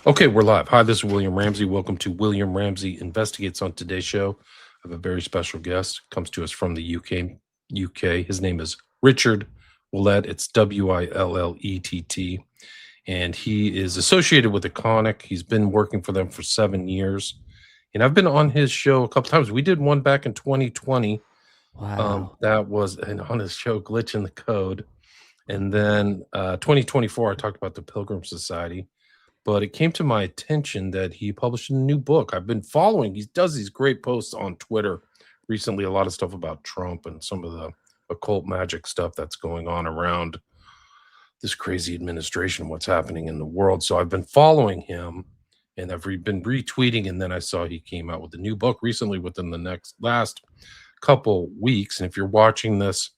Okay, we're live. Hi, this is William Ramsey. Welcome to William Ramsey Investigates. On today's show, I have a very special guest. Comes to us from the UK. His name is Richard Willett. It's Willett, and he is associated with Iconic. He's been working for them for 7 years, and I've been on his show a couple times. We did one back in 2020. Wow. That was on his show Glitch in the Code, and then 2024 I talked about the Pilgrim Society. But it came to my attention that he published a new book. I've been following. He does these great posts on Twitter recently, a lot of stuff about Trump and some of the occult magic stuff that's going on around this crazy administration, what's happening in the world. So I've been following him and I've been retweeting. And then I saw he came out with a new book recently within the last couple weeks. And if you're watching this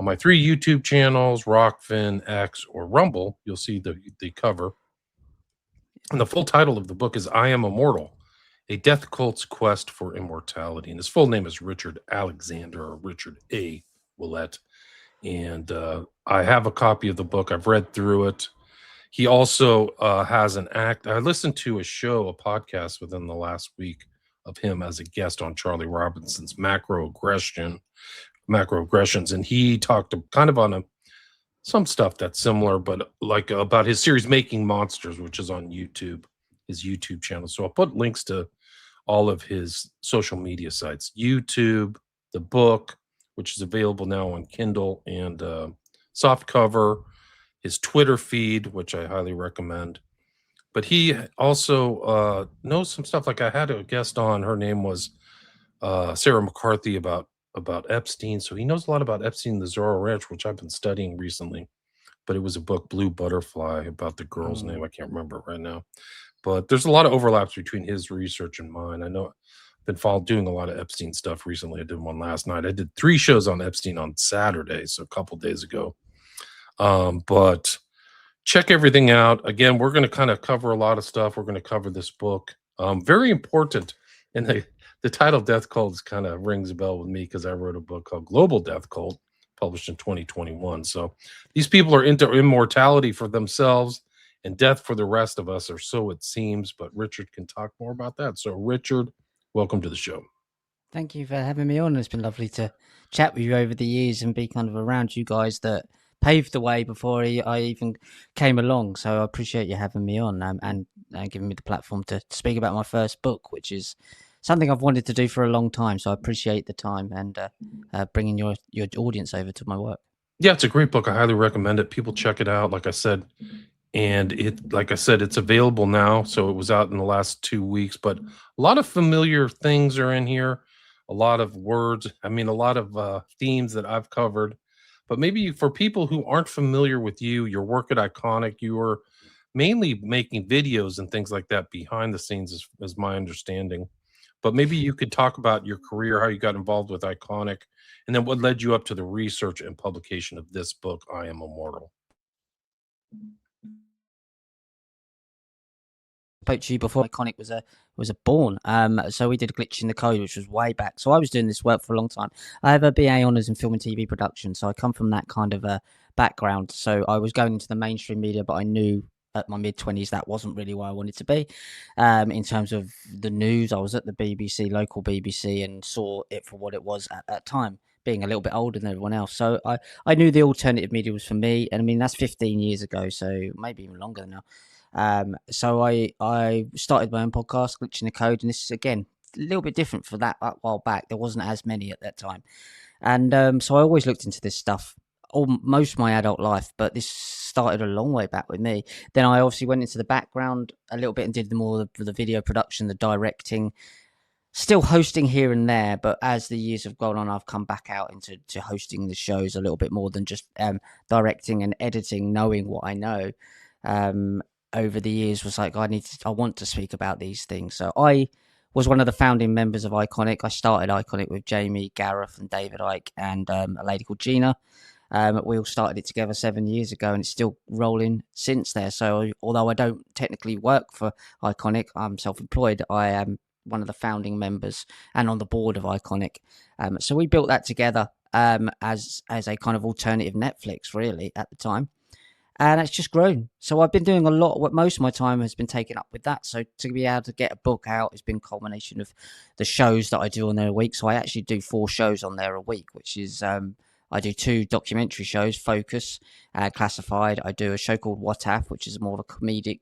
on my 3 YouTube channels, Rockfin, X, or Rumble, you'll see the cover. And the full title of the book is I Am Immortal, A Death Cult's Quest for Immortality. And his full name is Richard Alexander, or Richard A. Willett. And I have a copy of the book. I've read through it. He also has an act. I listened to a podcast within the last week of him as a guest on Charlie Robinson's macroaggressions. And he talked kind of on some stuff that's similar, but like about his series Making Monsters, which is on YouTube, his YouTube channel. So I'll put links to all of his social media sites, YouTube, the book, which is available now on Kindle and soft cover, his Twitter feed, which I highly recommend. But he also knows some stuff. Like I had a guest on, her name was Sarah McCarthy, about Epstein. So he knows a lot about Epstein and the Zoro Ranch, which I've been studying recently. But it was a book, Blue Butterfly, about the girl's name. I can't remember it right now. But there's a lot of overlaps between his research and mine. I know I've been doing a lot of Epstein stuff recently. I did one last night. I did 3 shows on Epstein on Saturday, so a couple days ago. But check everything out. Again, we're going to kind of cover a lot of stuff. We're going to cover this book. Very important. And the title Death Cult kind of rings a bell with me because I wrote a book called Global Death Cult, published in 2021. So these people are into immortality for themselves and death for the rest of us, or so it seems. But Richard can talk more about that. So Richard, welcome to the show. Thank you for having me on. It's been lovely to chat with you over the years and be kind of around you guys that paved the way before I even came along. So I appreciate you having me on and giving me the platform to speak about my first book, which is something I've wanted to do for a long time. So I appreciate the time and bringing your audience over to my work. Yeah, it's a great book. I highly recommend it. People check it out. Like I said, it's available now. So it was out in the last 2 weeks, but a lot of familiar things are in here. A lot of words. I mean, a lot of themes that I've covered. But maybe for people who aren't familiar with your work at Iconic, you are mainly making videos and things like that behind the scenes, is my understanding. But maybe you could talk about your career, how you got involved with Iconic, and then what led you up to the research and publication of this book, I Am Immortal. Spoke to you before Iconic was born. So we did a Glitch in the Code, which was way back. So I was doing this work for a long time. I have a BA honours in film and TV production, so I come from that kind of a background. So I was going into the mainstream media, but I knew at my mid-20s that wasn't really where I wanted to be. In terms of the news, I was at the BBC, local BBC, and saw it for what it was at that time, being a little bit older than everyone else. So I knew the alternative media was for me. And I mean, that's 15 years ago, so maybe even longer now. So I started my own podcast, Glitch in the Code, and this is again a little bit different for that while back. There wasn't as many at that time, and so I always looked into this stuff most of my adult life, but this started a long way back with me. Then I obviously went into the background a little bit and did more of the video production, the directing, still hosting here and there. But as the years have gone on, I've come back out into hosting the shows a little bit more than just directing and editing, knowing what I know. Over the years was like, I want to speak about these things. So I was one of the founding members of Iconic. I started Iconic with Jamie, Gareth and David Icke and a lady called Gina. We all started it together 7 years ago and it's still rolling since there. So although I don't technically work for Iconic, I'm self-employed. I am one of the founding members and on the board of Iconic. So we built that together as a kind of alternative Netflix really at the time. and it's just grown. So I've been doing a lot. What most of my time has been taken up with that. So to be able to get a book out has been a culmination of the shows that I do on there a week. So I actually do 4 shows on there a week, which is I do 2 documentary shows, Focus, Classified. I do a show called What If, which is more of a comedic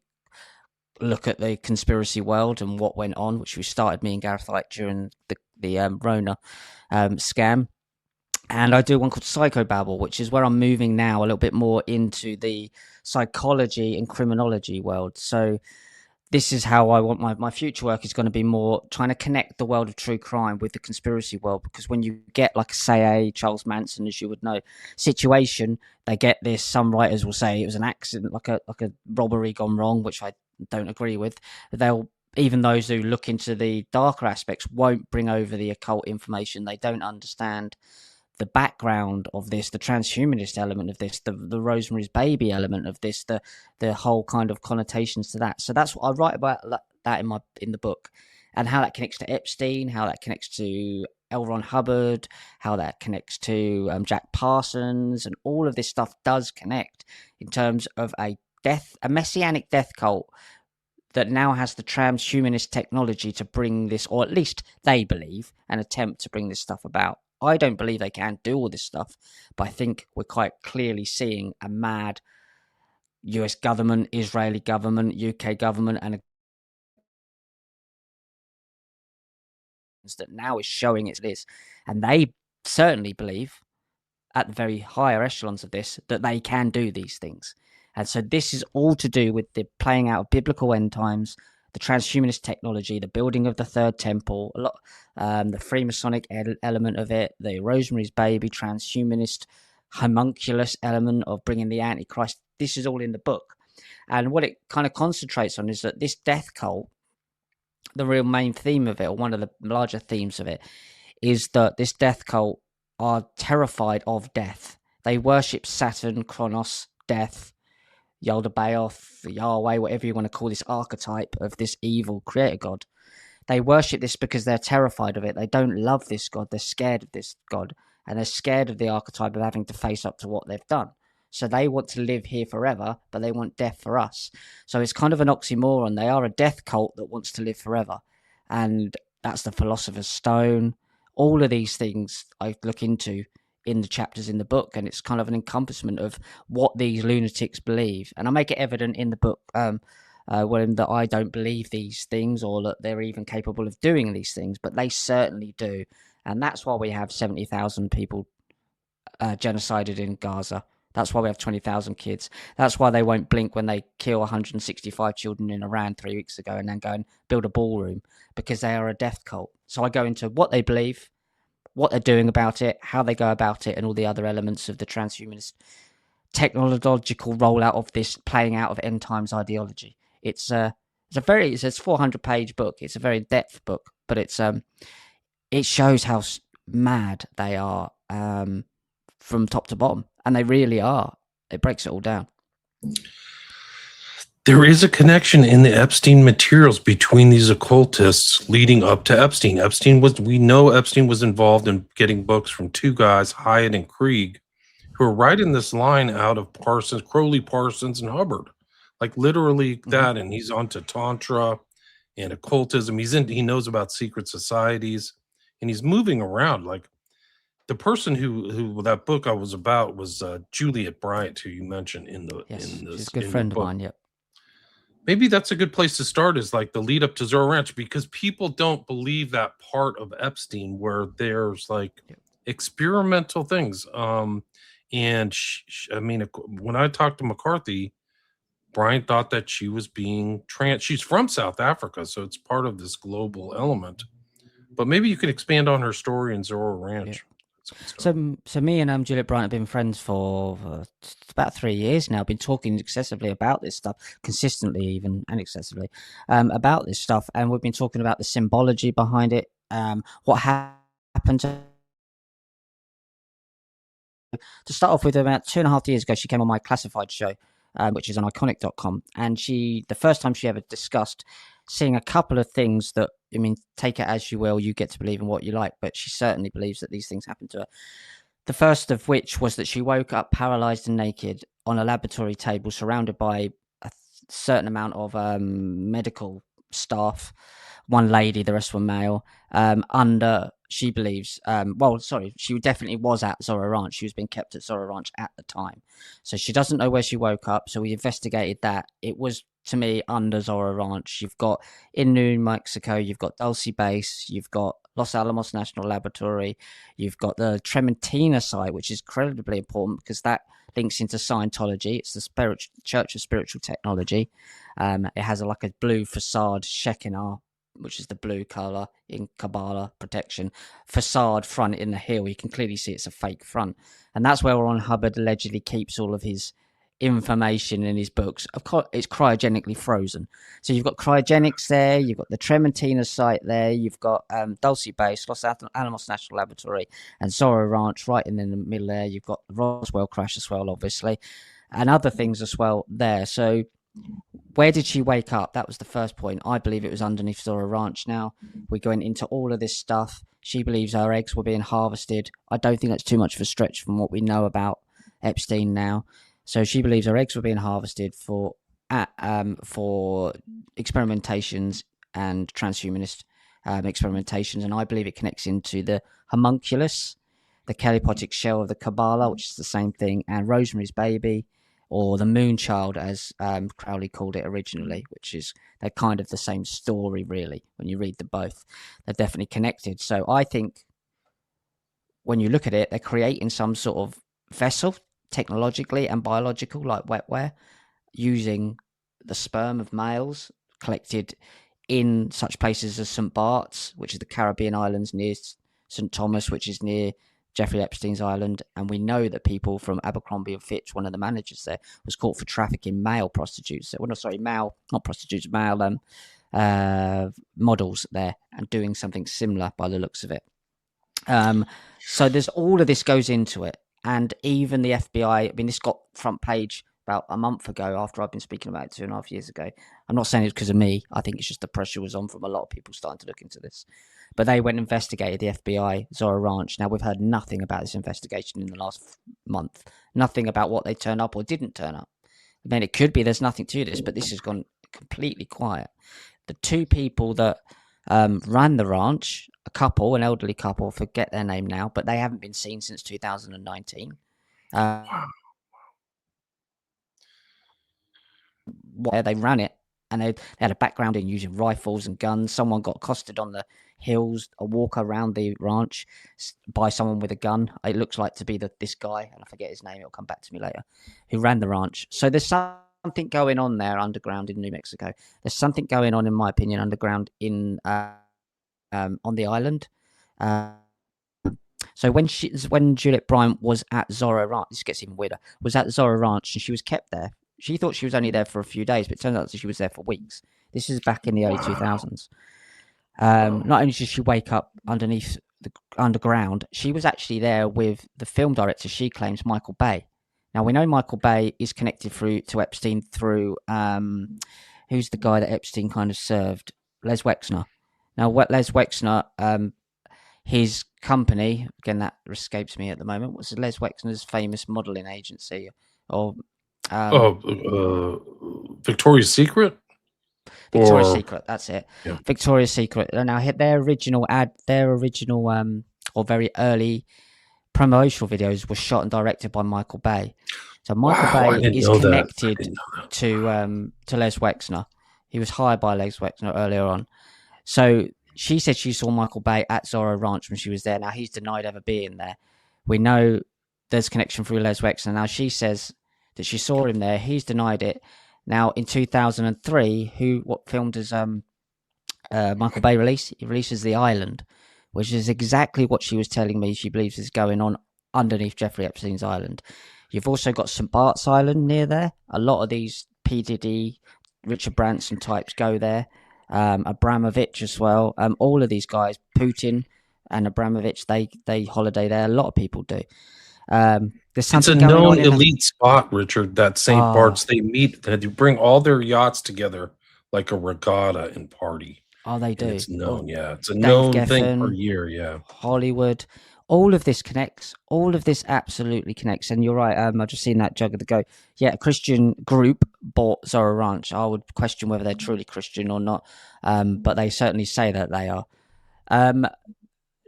look at the conspiracy world and what went on, which we started, me and Gareth Light, during the Rona scam. And I do one called Psychobabble, which is where I'm moving now a little bit more into the psychology and criminology world. So this is how I want my future work is going to be more trying to connect the world of true crime with the conspiracy world. Because when you get like, say, Charles Manson, as you would know, situation, they get this. Some writers will say it was an accident, like a robbery gone wrong, which I don't agree with. They'll, even those who look into the darker aspects, won't bring over the occult information. They don't understand the background of this, the transhumanist element of this, the Rosemary's Baby element of this, the whole kind of connotations to that. So that's what I write about that in the book, and how that connects to Epstein, how that connects to L. Ron Hubbard, how that connects to Jack Parsons, and all of this stuff does connect in terms of a messianic death cult that now has the transhumanist technology to bring this, or at least they believe, an attempt to bring this stuff about. I don't believe they can do all this stuff, but I think we're quite clearly seeing a mad US government, Israeli government, UK government, and that now is showing it is. And they certainly believe, at the very higher echelons of this, that they can do these things. And so this is all to do with the playing out of biblical end times, the transhumanist technology, the building of the third temple, a lot, the Freemasonic element of it, the Rosemary's Baby, transhumanist, homunculus element of bringing the Antichrist. This is all in the book. And what it kind of concentrates on is that this death cult, the real main theme of it, or one of the larger themes of it, is that this death cult are terrified of death. They worship Saturn, Kronos, death, Yaldabaoth, Yahweh, whatever you want to call this archetype of this evil creator god. They worship this because they're terrified of it. They don't love this god. They're scared of this god. And they're scared of the archetype of having to face up to what they've done. So they want to live here forever, but they want death for us. So it's kind of an oxymoron. They are a death cult that wants to live forever. And that's the Philosopher's Stone. All of these things I look into in the chapters in the book, and it's kind of an encompassment of what these lunatics believe. And I make it evident in the book that I don't believe these things, or that they're even capable of doing these things, but they certainly do. And that's why we have 70,000 people genocided in Gaza. That's why we have 20,000 kids. That's why they won't blink when they kill 165 children in Iran 3 weeks ago and then go and build a ballroom, because they are a death cult. So I go into what they believe, what they're doing about it, how they go about it, and all the other elements of the transhumanist technological rollout of this playing out of end times ideology. It's a 400-page book. It's a very in-depth book, but it shows how mad they are from top to bottom, and they really are. It breaks it all down. There is a connection in the Epstein materials between these occultists leading up to Epstein. We know Epstein was involved in getting books from 2 guys, Hyatt and Krieg, who are right in this line out of Parsons, Crowley, Parsons, and Hubbard. Like literally that, and he's onto Tantra and occultism. He knows about secret societies, and he's moving around. Like the person who that book I was about was Juliet Bryant, who you mentioned in the she's a good friend of mine. Yep. Maybe that's a good place to start, is like the lead up to Zoro Ranch, because people don't believe that part of Epstein where there's like experimental things. And I mean, when I talked to McCarthy, Brian thought that she was being she's from South Africa, so it's part of this global element. But maybe you could expand on her story in Zoro Ranch. Yeah. So me and Juliet Bryant have been friends for about 3 years now. Been talking excessively about this stuff, consistently, even and excessively about this stuff, and we've been talking about the symbology behind it. What happened to start off with? About 2.5 years ago, she came on my classified show, which is on iconic.com, and the first time she ever discussed seeing a couple of things that, I mean, take it as you will, you get to believe in what you like, but she certainly believes that these things happen to her. The first of which was that she woke up paralyzed and naked on a laboratory table surrounded by a certain amount of medical staff. One lady, the rest were male. Under, she believes, she definitely was at Zoro Ranch. She was being kept at Zoro Ranch at the time. So she doesn't know where she woke up. So we investigated that. It was, to me, under Zoro Ranch. You've got in New Mexico, you've got Dulce Base, you've got Los Alamos National Laboratory, you've got the Trementina site, which is incredibly important because that links into Scientology. It's the Church of Spiritual Technology. It has like a blue facade, Shekinah, which is the blue color in Kabbalah protection, facade front in the hill. You can clearly see it's a fake front. And that's where Ron Hubbard allegedly keeps all of his information in his books. Of course, it's cryogenically frozen. So you've got cryogenics there, you've got the Trementina site there, you've got Dulce Base, Los Alamos National Laboratory, and Zorro Ranch right in the middle there. You've got the Roswell crash as well, obviously, and other things as well there. So where did she wake up? That was the first point. I believe it was underneath Zorro Ranch. Now we're going into all of this stuff. She believes her eggs were being harvested. I don't think that's too much of a stretch from what we know about Epstein now. So she believes her eggs were being harvested for experimentations and transhumanist experimentations, and I believe it connects into the homunculus, the calipotic shell of the Kabbalah, which is the same thing, and Rosemary's Baby, or the Moonchild, as Crowley called it originally, which is they're kind of the same story, really. When you read them both, they're definitely connected. So I think when you look at it, they're creating some sort of vessel, technologically and biological, like wetware, using the sperm of males collected in such places as St. Bart's, which is the Caribbean islands near St. Thomas, which is near Jeffrey Epstein's island. And we know that people from Abercrombie and Fitch, one of the managers there, was caught for trafficking male prostitutes. Well, no, sorry, male, not prostitutes, male models there, and doing something similar by the looks of it. So there's all of this goes into it. And even the FBI, I mean, this got front page about a month ago after I've been speaking about it 2.5 years ago. I'm not saying it's because of me. I think it's just the pressure was on from a lot of people starting to look into this. But they went and investigated the FBI, Zoro Ranch. Now, we've heard nothing about this investigation in the last month. Nothing about what they turned up or didn't turn up. I mean, it could be there's nothing to this, but this has gone completely quiet. The two people that ran the ranch, a couple, an elderly couple, forget their name now, but they haven't been seen since 2019. They ran it, and they had a background in using rifles and guns. Someone got accosted on the hills, a walk around the ranch by someone with a gun. It looks like to be this guy, and I forget his name, it'll come back to me later, who ran the ranch. So there's something going on there underground in New Mexico. There's something going on, in my opinion, underground in on the island. So when Juliet Bryant was at Zorro Ranch, this gets even weirder, was at Zorro Ranch, and she was kept there. She thought she was only there for a few days, but it turns out that she was there for weeks. This is back in the early 2000s. Not only did she wake up underneath the underground, she was actually there with the film director, she claims, Michael Bay. Now, we know Michael Bay is connected to Epstein through, who's the guy that Epstein kind of served? Les Wexner. Now, Les Wexner, his company, again, that escapes me at the moment, was Les Wexner's famous modeling agency, or Victoria's Secret? Victoria's Secret, that's it. Yeah. Victoria's Secret. Now, their original or very early promotional videos were shot and directed by Michael Bay. So Michael Bay is connected to Les Wexner. He was hired by Les Wexner earlier on. So she said she saw Michael Bay at Zorro Ranch when she was there. Now, he's denied ever being there. We know there's connection through Les Wexner. Now, she says that she saw him there. He's denied it. Now, in 2003, what film does Michael Bay release? He releases The Island, which is exactly what she was telling me she believes is going on underneath Jeffrey Epstein's island. You've also got St. Bart's Island near there. A lot of these P. Diddy, Richard Branson types go there. Abramovich as well. All of these guys, Putin and Abramovich, they holiday there. A lot of people do. There's it's a known elite spot, Richard. That St. Bart's, they meet. They bring all their yachts together like a regatta and party. Oh, they do. And it's known, yeah. It's a known thing per year, yeah. Hollywood, all of this connects. All of this absolutely connects. And you're right. I've just seen that jug of the go. Yeah, a Christian group bought Zoro Ranch. I would question whether they're truly Christian or not, but they certainly say that they are.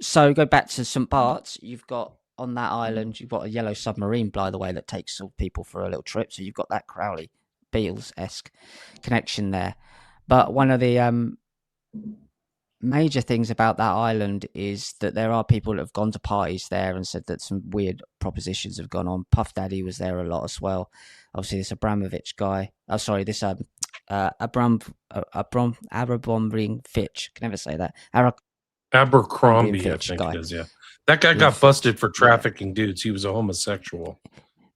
So go back to St. Bart's. You've got on that island, you've got a yellow submarine, by the way, that takes people for a little trip. So you've got that Crowley Beatles-esque connection there. But one of the major things about that island is that there are people that have gone to parties there and said that some weird propositions have gone on. Puff Daddy was there a lot as well. Obviously, this Abramovich guy. Oh, sorry, this Abramovich Fitch. Can never say that. Abercrombie, I think guy. it is. Yeah, that guy got busted for trafficking dudes. He was a homosexual,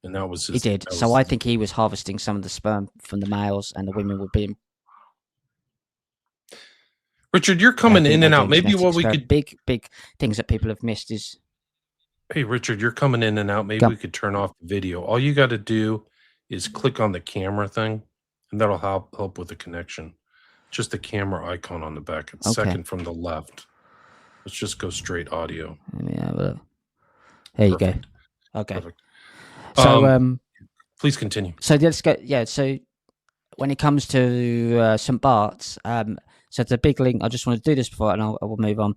and that was his. He did. So I think he was harvesting some of the sperm from the males, and the women were being. Richard, you're coming in and out. Maybe what we could big things that people have missed is. Hey, Richard, you're coming in and out. Maybe we could turn off the video. All you got to do is click on the camera thing, and that'll help with the connection. Just the camera icon on the back. It's second from the left. Let's just go straight audio. Yeah, well, there you go. Okay. Perfect. So, please continue. So let's go. Yeah. So when it comes to St. Bart's, so it's a big link. I just want to do this before, and I will move on.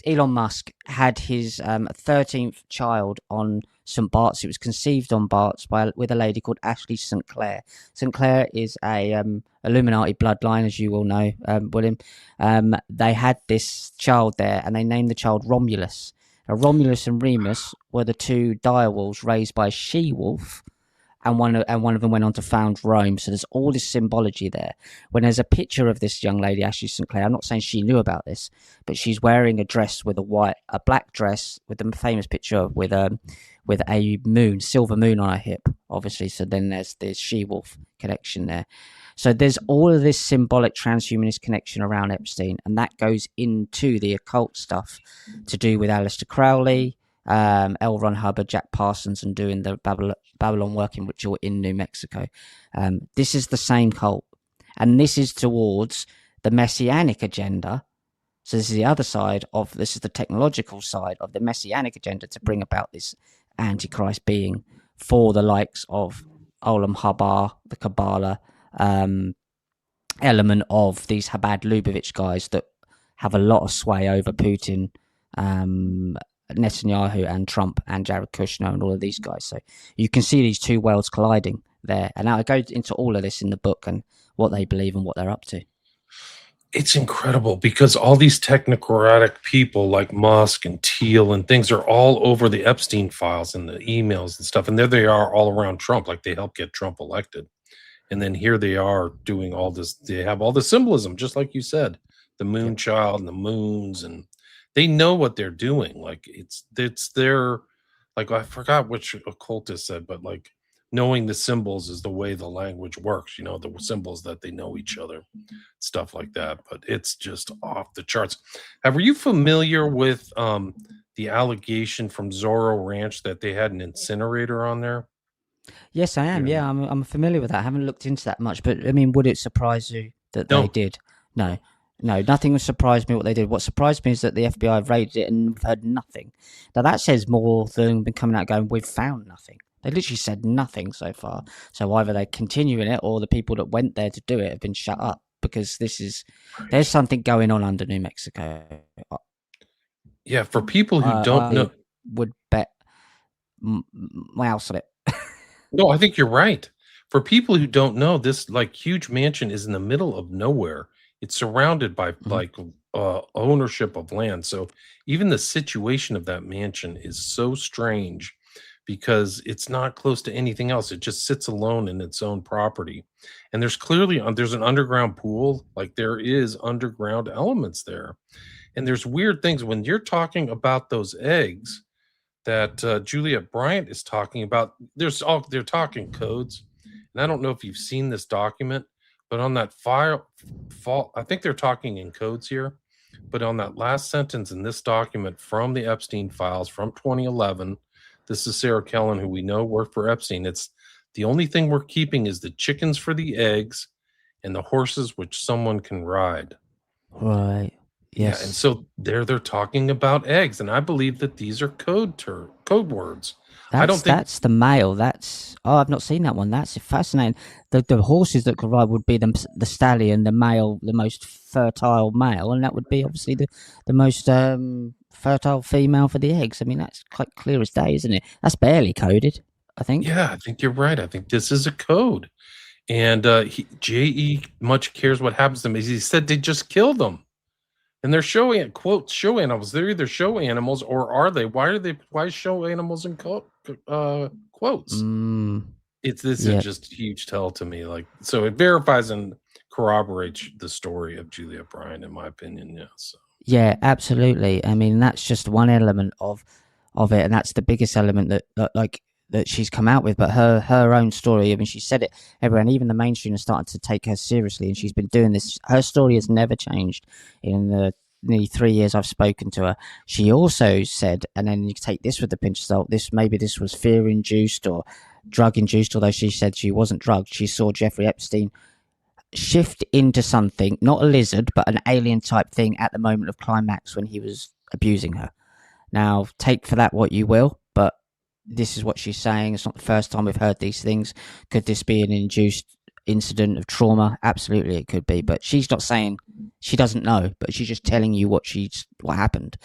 Elon Musk had his 13th child on St. Bart's. It was conceived on Bart's with a lady called Ashley St. Clair. St. Clair is a Illuminati bloodline, as you all know, William. They had this child there, and they named the child Romulus. Now, Romulus and Remus were the two direwolves raised by a she-wolf, and one of them went on to found Rome. So there's all this symbology there. When there's a picture of this young lady, Ashley St. Clair, I'm not saying she knew about this, but she's wearing a dress with a black dress with the famous picture with a silver moon on her hip, obviously. So then there's this she-wolf connection there. So there's all of this symbolic transhumanist connection around Epstein, and that goes into the occult stuff to do with Aleister Crowley, L. Ron Hubbard, Jack Parsons, and doing the Babylon working ritual in New Mexico. This is the same cult, and this is towards the messianic agenda. So this is the other side this is the technological side of the messianic agenda to bring about this Antichrist being for the likes of Olam Habar, the Kabbalah, element of these Chabad Lubavitch guys that have a lot of sway over Putin, Netanyahu and Trump and Jared Kushner and all of these guys. So you can see these two worlds colliding there. And I go into all of this in the book and what they believe and what they're up to. It's incredible because all these technocratic people like Musk and Thiel and things are all over the Epstein files and the emails and stuff. And there they are all around Trump, like they helped get Trump elected. And then here they are doing all this. They have all the symbolism, just like you said, the moon child and the moons, and they know what they're doing. Like it's their, like, I forgot which occultist said, but like knowing the symbols is the way the language works, the symbols that they know each other, stuff like that. But it's just off the charts. Were you familiar with the allegation from Zoro Ranch that they had an incinerator on there? Yes, I am. Yeah, I'm familiar with that. I haven't looked into that much, but I mean, would it surprise you that they did? No, nothing would surprise me what they did. What surprised me is that the FBI have raided it and heard nothing. Now that says more than been coming out going, we've found nothing. They literally said nothing so far. So either they're continuing it or the people that went there to do it have been shut up because there's something going on under New Mexico. Yeah, for people who don't know, would bet my house on it. No, I think you're right. For people who don't know, this like huge mansion is in the middle of nowhere. It's surrounded by ownership of land. So even the situation of that mansion is so strange because it's not close to anything else. It just sits alone in its own property. And there's clearly there's an underground pool. Like there is underground elements there. And there's weird things when you're talking about those eggs that Juliet Bryant is talking about. They're talking codes, and I don't know if you've seen this document, but on that file, I think they're talking in codes here. But on that last sentence in this document from the Epstein files from 2011, this is Sarah Kellen, who we know worked for Epstein. It's the only thing we're keeping is the chickens for the eggs and the horses which someone can ride. Right. Yeah, and Yes. so they're talking about eggs, and I believe that these are code words. I don't think. That's the male. That's I've not seen that one. That's fascinating. The horses that could ride would be the stallion, the male, the most fertile male, and that would be obviously the most fertile female for the eggs. I mean, that's quite clear as day, isn't it? That's barely coded, I think. Yeah, I think you're right. I think this is a code. And J.E. much cares what happens to them. He said they just killed them. And they're showing it, quote, show animals. They're either show animals or are they? Why show animals in quotes? Mm, This is yeah. just huge tell to me. Like, so it verifies and corroborates the story of Julia Bryan, in my opinion. Yeah. So Yeah, absolutely. I mean, that's just one element of it, and that's the biggest element that she's come out with. But her own story. I mean, she said it everywhere, and even the mainstream is starting to take her seriously. And she's been doing this. Her story has never changed in the nearly 3 years I've spoken to her. She also said, and then you take this with a pinch of salt. This was fear induced or drug induced. Although she said she wasn't drugged, she saw Jeffrey Epstein shift into something, not a lizard, but an alien type thing at the moment of climax when he was abusing her. Now, take for that what you will, but this is what she's saying. It's not the first time we've heard these things. Could this be an induced incident of trauma? Absolutely, it could be. But she's not saying she doesn't know, but she's just telling you what happened.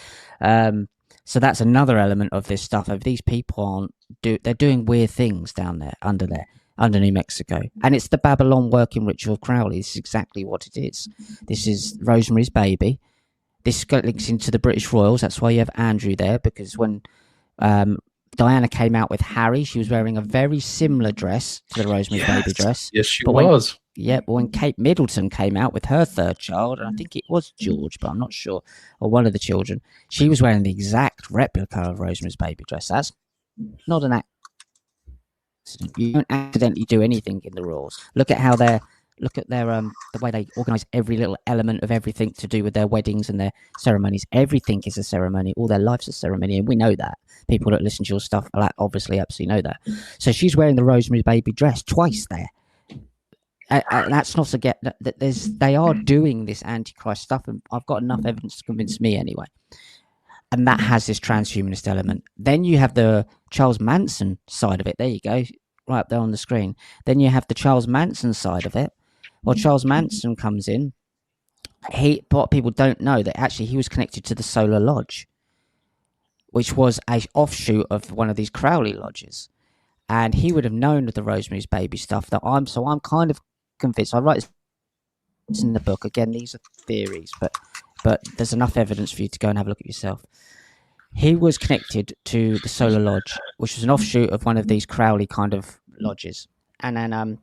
So that's another element of this stuff. If these people they're doing weird things down there, under New Mexico. And it's the Babylon working ritual of Crowley. This is exactly what it is. This is Rosemary's Baby. This links into the British Royals. That's why you have Andrew there, because when Diana came out with Harry, she was wearing a very similar dress to the Rosemary's Baby dress. Yes, she was. But when Kate Middleton came out with her third child, and I think it was George, but I'm not sure, or one of the children, she was wearing the exact replica of Rosemary's Baby dress. That's not an accident. You don't accidentally do anything in the Royals. Look at their the way they organise every little element of everything to do with their weddings and their ceremonies. Everything is a ceremony. All their life's a ceremony, and we know that. People that listen to your stuff obviously absolutely know that. So she's wearing the Rosemary's Baby dress twice there. And that's not to get that they are doing this antichrist stuff, and I've got enough evidence to convince me anyway. And that has this transhumanist element. Then you have the Charles Manson side of it. There you go, right up there on the screen. Then you have the Charles Manson side of it. Well, Charles Manson comes in. What people don't know that actually he was connected to the Solar Lodge, which was an offshoot of one of these Crowley lodges, and he would have known of the Rosemary's Baby stuff. I'm kind of convinced. I write this in the book. Again, these are theories, but there's enough evidence for you to go and have a look at yourself. He was connected to the Solar Lodge, which was an offshoot of one of these Crowley kind of lodges. And then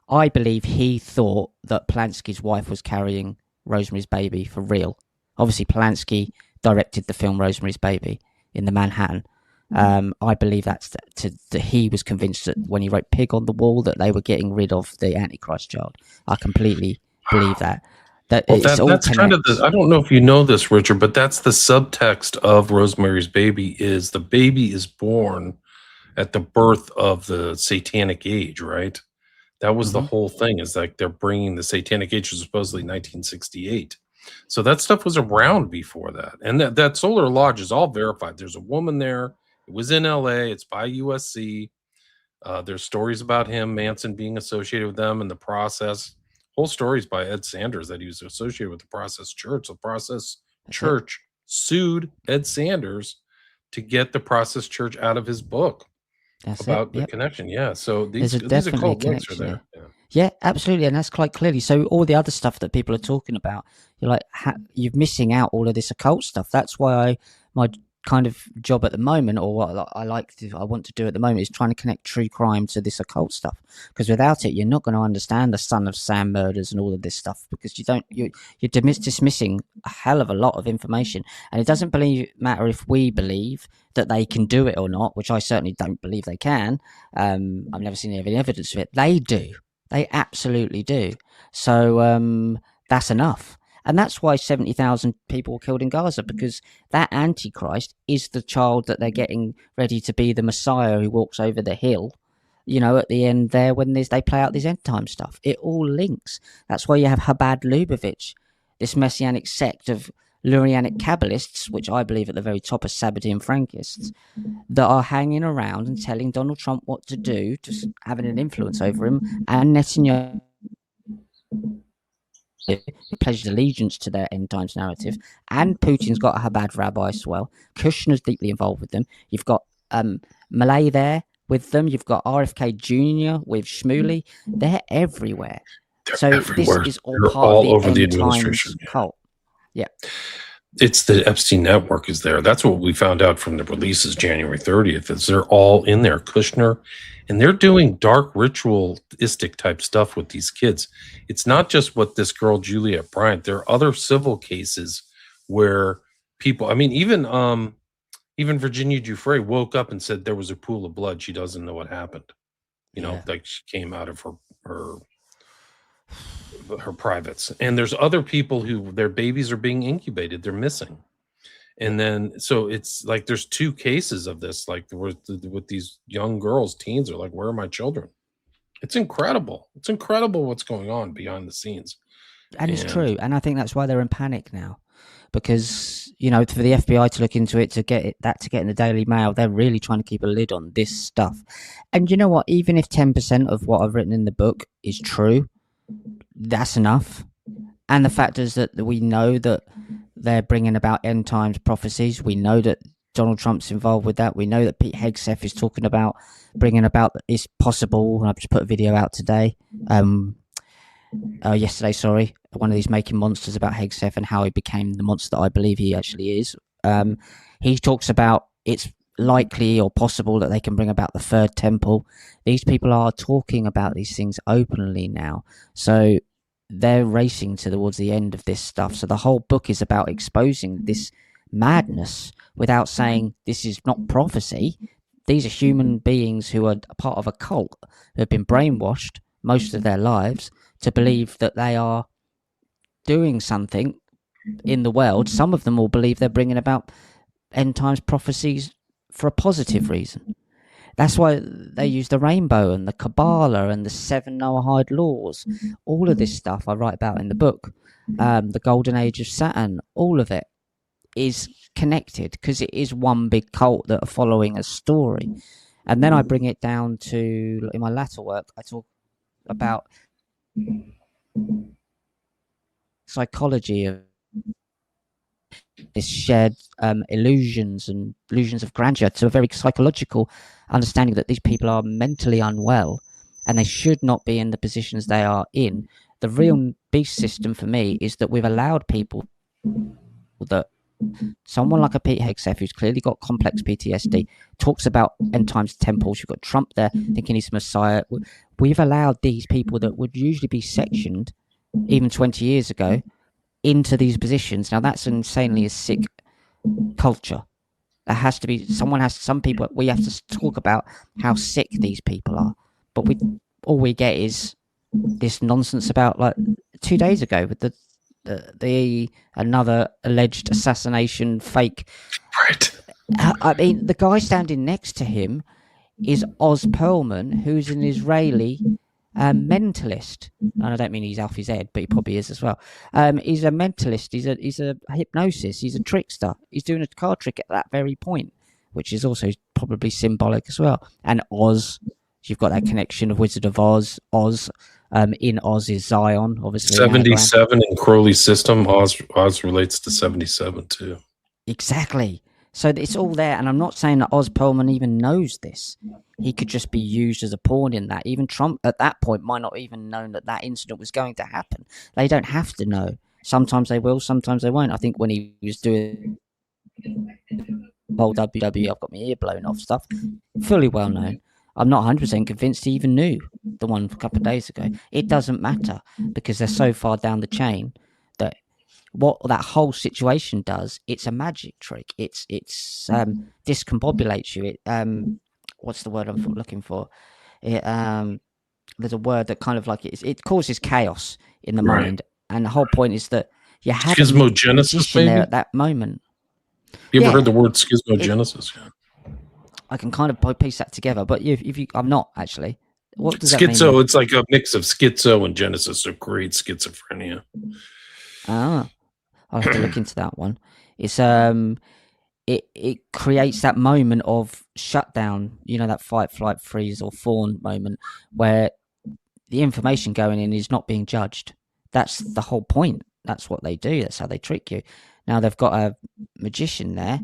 I believe he thought that Polanski's wife was carrying Rosemary's Baby for real. Obviously, Polanski directed the film Rosemary's Baby in the Manhattan. I believe that he was convinced that when he wrote Pig on the Wall that they were getting rid of the Antichrist child. I completely believe that. That's kind of I don't know if you know this, Richard, but that's the subtext of Rosemary's Baby is the baby is born at the birth of the satanic age, right? That was the whole thing, is like they're bringing the satanic age, was supposedly 1968. So that stuff was around before that. And that Solar Lodge is all verified. There's a woman there. It was in LA. It's by USC. There's stories about him, Manson, being associated with them in the process. Whole stories by Ed Sanders that he was associated with the Process Church. The Process Church sued Ed Sanders to get the Process Church out of his book about the connection. Yeah. So these occult links are there. Yeah, absolutely. And that's quite clearly. So all the other stuff that people are talking about, you're like, you're missing out all of this occult stuff. That's why my kind of job at the moment, or what I want to do at the moment, is trying to connect true crime to this occult stuff, because without it you're not going to understand the Son of Sam murders and all of this stuff, because you're dismissing a hell of a lot of information. And it doesn't matter if we believe that they can do it or not, which I certainly don't believe they can. I've never seen any evidence of it. They do. They absolutely do. So that's enough. And that's why 70,000 people were killed in Gaza, because that Antichrist is the child that they're getting ready to be the Messiah who walks over the hill, at the end there when they play out this end time stuff. It all links. That's why you have Chabad Lubavitch, this messianic sect of Lurianic Kabbalists, which I believe at the very top are Sabbatean Frankists, that are hanging around and telling Donald Trump what to do, just having an influence over him, and Netanyahu pledged allegiance to their end times narrative, and Putin's got a Chabad rabbi as well. Kushner's deeply involved with them. You've got Malay there with them. You've got RFK Jr. with Shmuley. They're everywhere. They're everywhere. This is all They're part all of over the the end administration. times cult. Yeah. It's the Epstein network is there. That's what we found out from the releases January 30th, is they're all in there, Kushner, and they're doing dark ritualistic type stuff with these kids. It's not just what this girl, Juliet Bryant. There are other civil cases where people, I mean, even Virginia Giuffre woke up and said there was a pool of blood. She doesn't know what happened. You know, like she came out of her privates, and there's other people who their babies are being incubated, they're missing, and then so it's like there's two cases of this, like with these young girls, teens are like, where are my children? It's incredible what's going on behind the scenes, and it's true, and I think that's why they're in panic now, because you know, for the FBI to look into it, to get in the Daily Mail, they're really trying to keep a lid on this stuff. And you know what, even if 10% of what I've written in the book is true, that's enough. And the fact is that we know that they're bringing about end times prophecies. We know that Donald Trump's involved with that. We know that Pete Hegseth is talking about bringing about, it's possible. I've just put a video out today, yesterday, sorry, one of these Making Monsters about Hegseth and how he became the monster that I believe he actually is. He talks about it's likely or possible that they can bring about the third temple. These people are talking about these things openly now, so they're racing towards the end of this stuff. So the whole book is about exposing this madness without saying this is not prophecy. These are human beings who are part of a cult, who have been brainwashed most of their lives to believe that they are doing something in the world. Some of them will believe they're bringing about end times prophecies for a positive reason. That's why they use the rainbow and the Kabbalah and the 7 Noahide laws. All of this stuff I write about in the book, the golden age of Saturn, all of it is connected because it is one big cult that are following a story. And then I bring it down to, in my latter work, I talk about psychology of this shared illusions of grandeur, to a very psychological understanding that these people are mentally unwell and they should not be in the positions they are in. The real beast system for me is that we've allowed people, that someone like a Pete Hegseth, who's clearly got complex PTSD, talks about end times temples. You've got Trump there thinking he's Messiah. We've allowed these people that would usually be sectioned even 20 years ago into these positions. Now that's an insanely sick culture. There has to be some people, we have to talk about how sick these people are, but all we get is this nonsense about, like 2 days ago with the another alleged assassination fake. Right. I mean, the guy standing next to him is Oz Perlman, who's an Israeli mentalist. And I don't mean he's off his head, but he probably is as well. He's a mentalist. He's a hypnosis. He's a trickster. He's doing a card trick at that very point, which is also probably symbolic as well. And Oz, you've got that connection of Wizard of Oz. Oz, in Oz is Zion, obviously. 77 in Crowley's system. Oz relates to 77 too. Exactly. So it's all there, and I'm not saying that Oz Perlman even knows this. He could just be used as a pawn in that. Even Trump at that point might not even known that incident was going to happen. They don't have to know. Sometimes they will, sometimes they won't. I think when he was doing whole WWE, I've got my ear blown off stuff, fully well known. I'm not 100% convinced he even knew the one a couple of days ago. It doesn't matter because they're so far down the chain that what that whole situation does, it's a magic trick. It's discombobulates you. It what's the word I'm looking for? It there's a word that kind of like it causes chaos in the mind, and the whole point is that you have schismogenesis maybe there at that moment. You ever heard the word schismogenesis? I can kind of piece that together, but if you, I'm not actually. What does schizo? That mean? It's like a mix of schizo and genesis, so create schizophrenia. Ah, I'll have to look into that one. It's it creates that moment of shutdown, that fight, flight, freeze, or fawn moment where the information going in is not being judged. That's the whole point. That's what they do. That's how they trick you. Now they've got a magician there,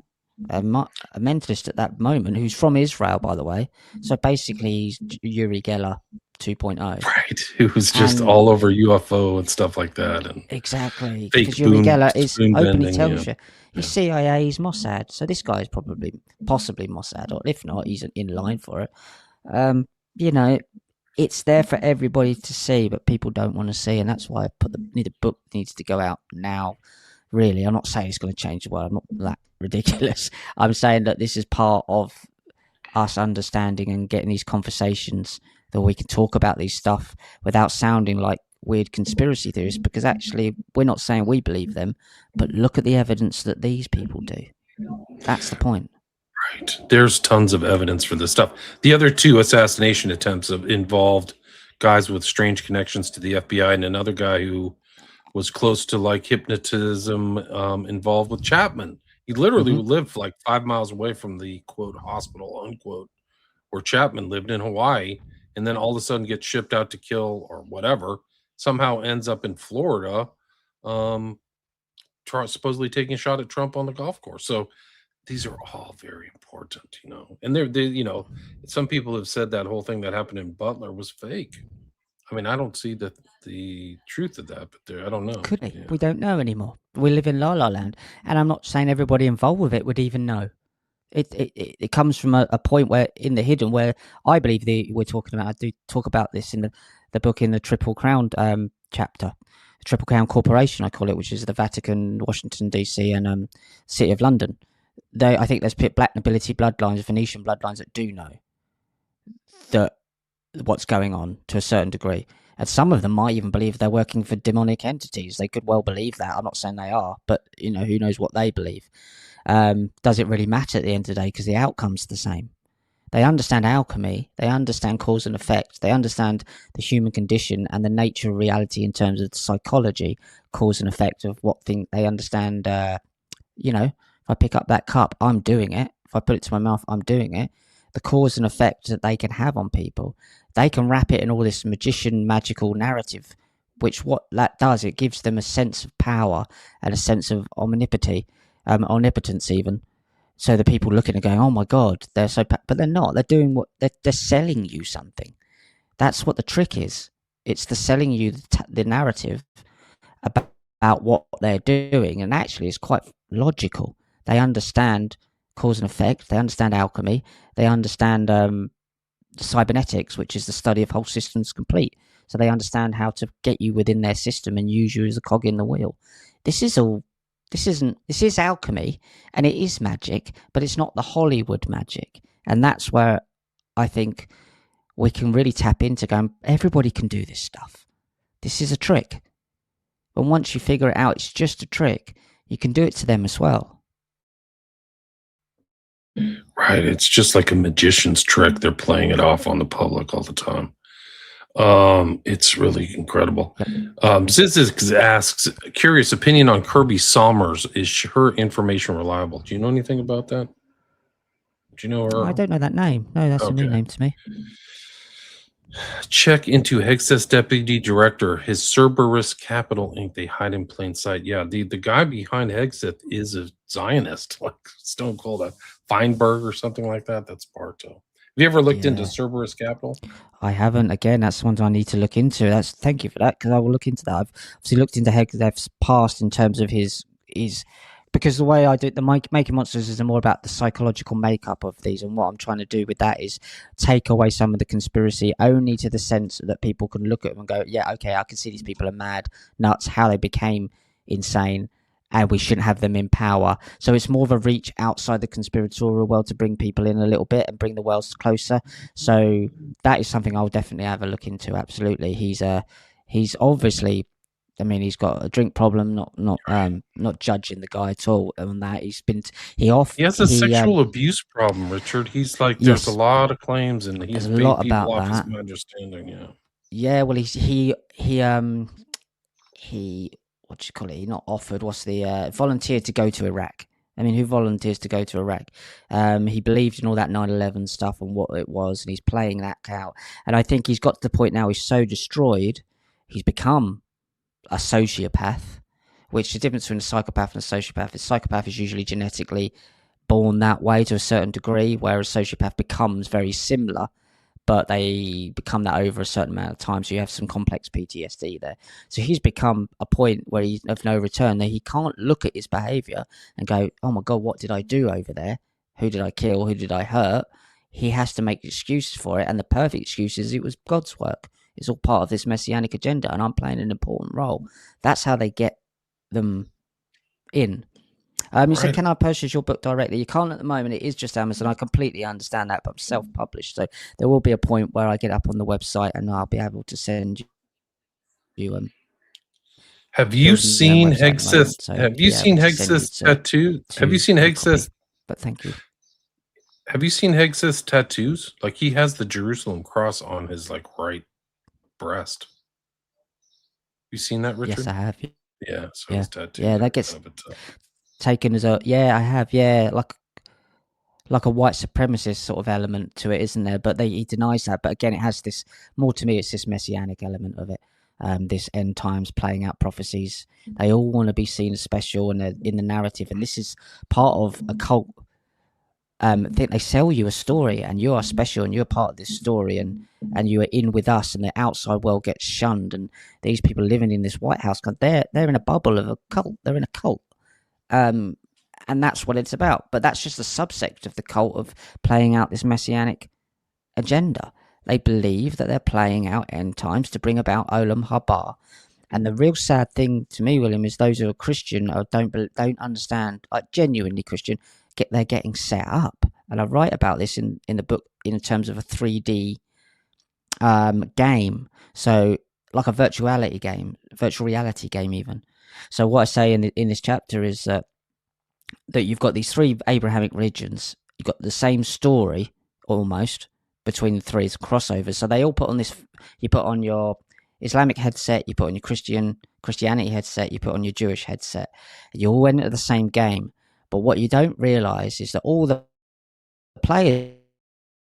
a mentalist at that moment, who's from Israel, by the way. So basically, he's Uri Geller 2.0. Right. Who was just all over UFO and stuff like that. And exactly. fake Because Uri Geller openly bending, tells you he's CIA, he's Mossad. So this guy is possibly Mossad, or if not, he's in line for it. It's there for everybody to see, but people don't want to see, and that's why I put the book needs to go out now. Really, I'm not saying it's going to change the world. I'm not that ridiculous. I'm saying that this is part of us understanding and getting these conversations that we can talk about these stuff without sounding like weird conspiracy theorists, because actually we're not saying we believe them, but look at the evidence that these people do. That's the point. Right. There's tons of evidence for this stuff. The other 2 assassination attempts have involved guys with strange connections to the FBI, and another guy who was close to like hypnotism, involved with Chapman. He literally lived like 5 miles away from the quote hospital unquote where Chapman lived in Hawaii, and then all of a sudden gets shipped out to kill or whatever. Somehow ends up in Florida, supposedly taking a shot at Trump on the golf course. So these are all very important, and they some people have said that whole thing that happened in Butler was fake. I mean, I don't see the truth of that, but I don't know. Could be. Yeah. We don't know anymore. We live in La La Land, and I'm not saying everybody involved with it would even know. It comes from a point where in the hidden, where I believe we're talking about. I do talk about this in the book, in the Triple Crown chapter, the Triple Crown Corporation, I call it, which is the Vatican, Washington DC, and City of London. I think there's black nobility bloodlines, Venetian bloodlines that do know that what's going on to a certain degree, and some of them might even believe they're working for demonic entities. They could well believe that. I'm not saying they are, but who knows what they believe. Does it really matter at the end of the day, because the outcome's the same? They understand alchemy, they understand cause and effect, they understand the human condition and the nature of reality in terms of the psychology, cause and effect of what thing they understand. If I pick up that cup, I'm doing it. If I put it to my mouth, I'm doing it. The cause and effect that they can have on people, they can wrap it in all this magical narrative, which what that does, it gives them a sense of power and a sense of omnipotence even. So the people looking and going, oh my God, they're so, but they're not. They're doing what they're selling you something. That's what the trick is. It's the selling you the narrative about what they're doing, and actually it's quite logical. They understand cause and effect. They understand alchemy. They understand cybernetics, which is the study of whole systems complete. So they understand how to get you within their system and use you as a cog in the wheel. This is alchemy, and it is magic, but it's not the Hollywood magic. And that's where I think we can really tap into going, everybody can do this stuff. This is a trick. But once you figure it out, it's just a trick. You can do it to them as well. Right. It's just like a magician's trick. They're playing it off on the public all the time. It's really incredible. Ziz asks, curious opinion on Kirby Sommers. Is her information reliable? Do you know anything about that? Do you know her? I don't know that name. No, that's a new name to me. Check into Hegseth's deputy director, his Cerberus Capital Inc. They hide in plain sight. Yeah, the guy behind Hegseth is a Zionist, like Stone Cold, Feinberg or something like that. That's Bartow. Have you ever looked into Cerberus Capital? I haven't. Again, that's one I need to look into. Thank you for that, because I will look into that. I've obviously looked into Hegseth's past in terms of his because the way I do the Making Monsters is more about the psychological makeup of these, and what I'm trying to do with that is take away some of the conspiracy, only to the sense that people can look at them and go, yeah, okay, I can see these people are mad, nuts, how they became insane, and we shouldn't have them in power. So it's more of a reach outside the conspiratorial world to bring people in a little bit and bring the worlds closer. So that is something I'll definitely have a look into. Absolutely. He's obviously, I mean, he's got a drink problem. Not judging the guy at all on that. He has a sexual abuse problem, Richard. He's like, there's a lot of claims, and he's paid people off, is my understanding. Yeah. Yeah. Well, what do you call it? He not offered. What's the volunteered to go to Iraq? I mean, who volunteers to go to Iraq? He believed in all that 9/11 stuff and what it was, and he's playing that out. And I think he's got to the point now he's so destroyed, he's become a sociopath, which the difference between a psychopath and a sociopath is psychopath is usually genetically born that way to a certain degree, whereas sociopath becomes very similar, but they become that over a certain amount of time. So you have some complex PTSD there. So he's become a point where he's of no return. That he can't look at his behavior and go, "Oh my God, what did I do over there? Who did I kill? Who did I hurt?" He has to make excuses for it, and the perfect excuse is it was God's work. It's all part of this messianic agenda, and I'm playing an important role. That's how they get them in. You said, can I purchase your book directly? You can't at the moment. It is just Amazon. I completely understand that, but I'm self-published. So there will be a point where I get up on the website and I'll be able to send you. Have you seen Hexus? Have you seen Hexus tattoo? Have you seen Hexus? But thank you. Have you seen Hexus tattoos? Like he has the Jerusalem cross on his like right breast. You seen that, Richard? Yes, I have. Yeah, so his tattoo. Yeah, that gets taken as a I have like a white supremacist sort of element to it, isn't there? But he denies that. But again, it has this more to me. It's this messianic element of it. This end times playing out prophecies. They all want to be seen as special and they're in the narrative, and this is part of a cult. I think they sell you a story, and you are special, and you're part of this story, and you are in with us, and the outside world gets shunned. And these people living in this White House, they're in a bubble of a cult. They're in a cult. And that's what it's about. But that's just a subsect of the cult of playing out this messianic agenda. They believe that they're playing out end times to bring about Olam Haba. And the real sad thing to me, William, is those who are Christian or don't understand, like genuinely Christian, they're getting set up. And I write about this in the book in terms of a 3D game. So like a virtual reality game even. So what I say in this chapter is that you've got these three Abrahamic religions. You've got the same story almost between the three. It's crossovers. So they all put on this. You put on your Islamic headset. You put on your Christianity headset. You put on your Jewish headset. You all enter the same game. But what you don't realize is that all the players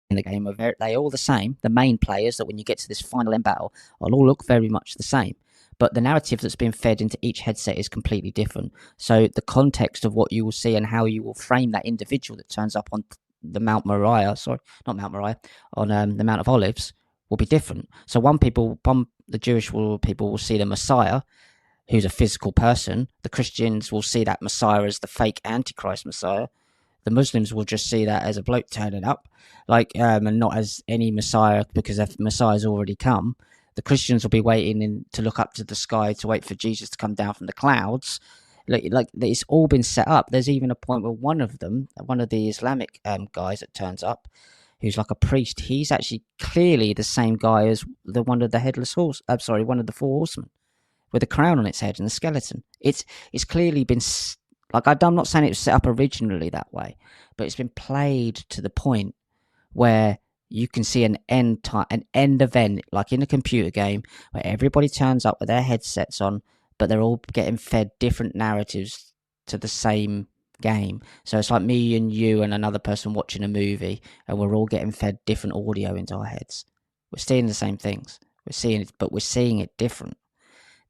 in the game they all the same. The main players that when you get to this final end battle will all look very much the same. But the narrative that's been fed into each headset is completely different. So the context of what you will see and how you will frame that individual that turns up on the Mount Moriah, on the Mount of Olives will be different. So the Jewish people will see the Messiah, who's a physical person. The Christians will see that Messiah as the fake Antichrist Messiah. The Muslims will just see that as a bloke turning up, and not as any Messiah because the Messiah's already come. The Christians will be waiting to look up to the sky to wait for Jesus to come down from the clouds. Like it's all been set up. There's even a point where one of the Islamic guys that turns up, who's like a priest, he's actually clearly the same guy as one of the four horsemen with a crown on its head and a skeleton. It's clearly been I'm not saying it was set up originally that way, but it's been played to the point where you can see an end event, like in a computer game, where everybody turns up with their headsets on, but they're all getting fed different narratives to the same game. So it's like me and you and another person watching a movie, and we're all getting fed different audio into our heads. We're seeing the same things. We're seeing it, but we're seeing it different.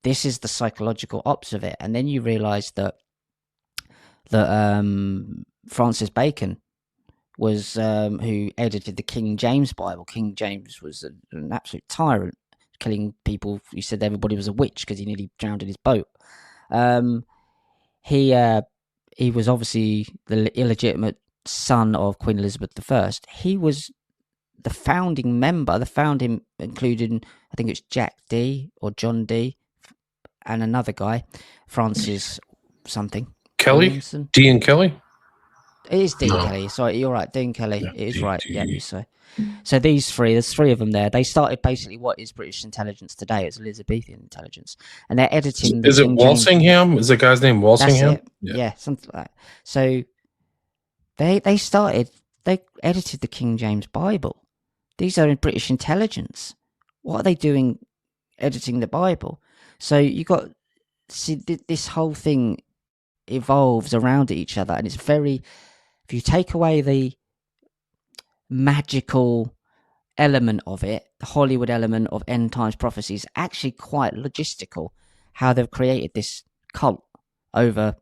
This is the psychological ops of it. And then you realize that Francis Bacon was who edited the King James Bible. King James was an absolute tyrant, killing people. He said everybody was a witch because he nearly drowned in his boat. He was obviously the illegitimate son of Queen Elizabeth I. He was the founding member. The founding included, I think it's Jack D or John D, and another guy, Francis something. Kelly? Williamson. Dean Kelly? It is Dean Kelly. Sorry, you're right. Dean Kelly. Yeah, it is right. Yeah. So there's three of them there. They started basically what is British intelligence today. It's Elizabetian intelligence. And they're editing. Is it Walsingham? Is the guy's name Walsingham? Yeah, something like that. So they edited the King James Bible. These are in British intelligence. What are they doing editing the Bible? So you got see, this whole thing evolves around each other, and it's very. If you take away the magical element of it, the Hollywood element of end times prophecies, actually quite logistical. How they've created this cult over,